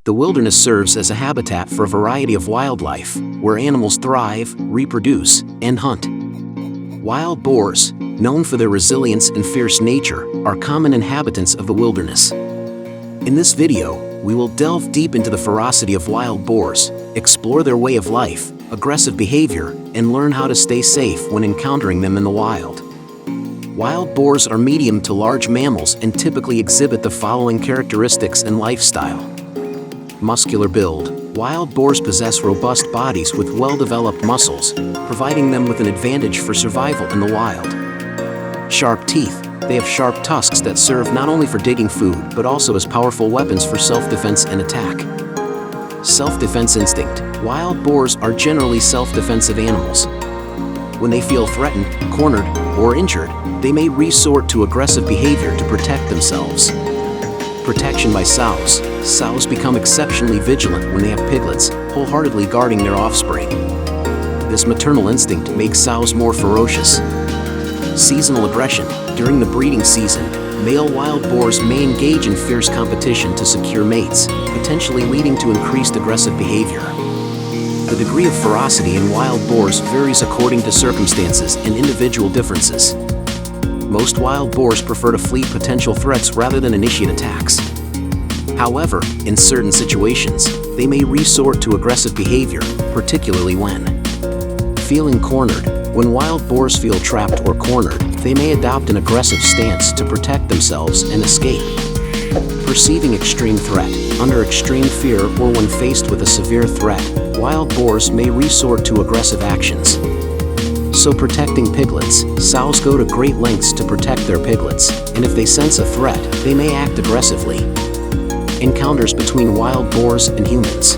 The wilderness serves as a habitat for a variety of wildlife, where animals thrive, reproduce, and hunt. Wild boars, known for their resilience and fierce nature, are common inhabitants of the wilderness. In this video, we will delve deep into the ferocity of wild boars, explore their way of life, aggressive behavior, and learn how to stay safe when encountering them in the wild. Wild boars are medium to large mammals and typically exhibit the following characteristics and lifestyle. Muscular build. Wild boars possess robust bodies with well-developed muscles, providing them with an advantage for survival in the wild. Sharp teeth. They have sharp tusks that serve not only for digging food but also as powerful weapons for self-defense and attack. Self-defense instinct. Wild boars are generally self-defensive animals. When they feel threatened, cornered, or injured, they may resort to aggressive behavior to protect themselves. Protection by sows. Sows become exceptionally vigilant when they have piglets, wholeheartedly guarding their offspring. This maternal instinct makes sows more ferocious. Seasonal aggression. During the breeding season, male wild boars may engage in fierce competition to secure mates, potentially leading to increased aggressive behavior. The degree of ferocity in wild boars varies according to circumstances and individual differences. Most wild boars prefer to flee potential threats rather than initiate attacks. However, in certain situations, they may resort to aggressive behavior, particularly when feeling cornered. When wild boars feel trapped or cornered, they may adopt an aggressive stance to protect themselves and escape. Perceiving extreme threat. Under extreme fear or when faced with a severe threat, wild boars may resort to aggressive actions. So protecting piglets. Sows go to great lengths to protect their piglets, and if they sense a threat, they may act aggressively. Encounters between wild boars and humans.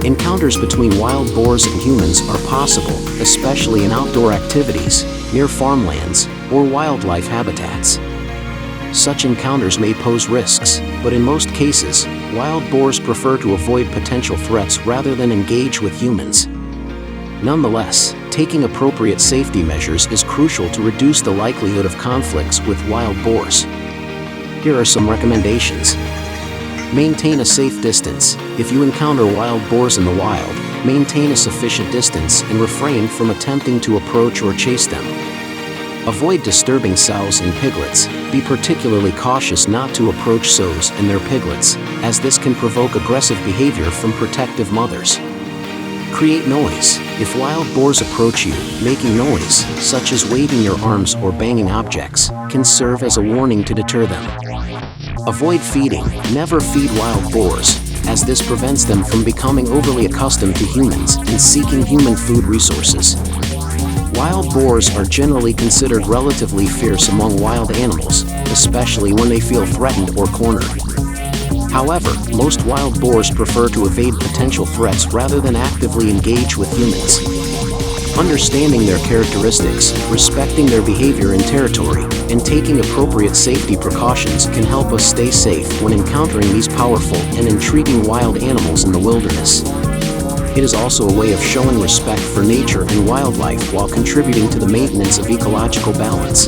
Encounters between wild boars and humans are possible, especially in outdoor activities, near farmlands, or wildlife habitats. Such encounters may pose risks, but in most cases, wild boars prefer to avoid potential threats rather than engage with humans. Nonetheless, taking appropriate safety measures is crucial to reduce the likelihood of conflicts with wild boars. Here are some recommendations. Maintain a safe distance. If you encounter wild boars in the wild, maintain a sufficient distance and refrain from attempting to approach or chase them. Avoid disturbing sows and piglets. Be particularly cautious not to approach sows and their piglets, as this can provoke aggressive behavior from protective mothers. Create noise. If wild boars approach you, making noise, such as waving your arms or banging objects, can serve as a warning to deter them. Avoid feeding. Never feed wild boars, as this prevents them from becoming overly accustomed to humans and seeking human food resources. Wild boars are generally considered relatively fierce among wild animals, especially when they feel threatened or cornered. However, most wild boars prefer to evade potential threats rather than actively engage with humans. Understanding their characteristics, respecting their behavior and territory, and taking appropriate safety precautions can help us stay safe when encountering these powerful and intriguing wild animals in the wilderness. It is also a way of showing respect for nature and wildlife while contributing to the maintenance of ecological balance.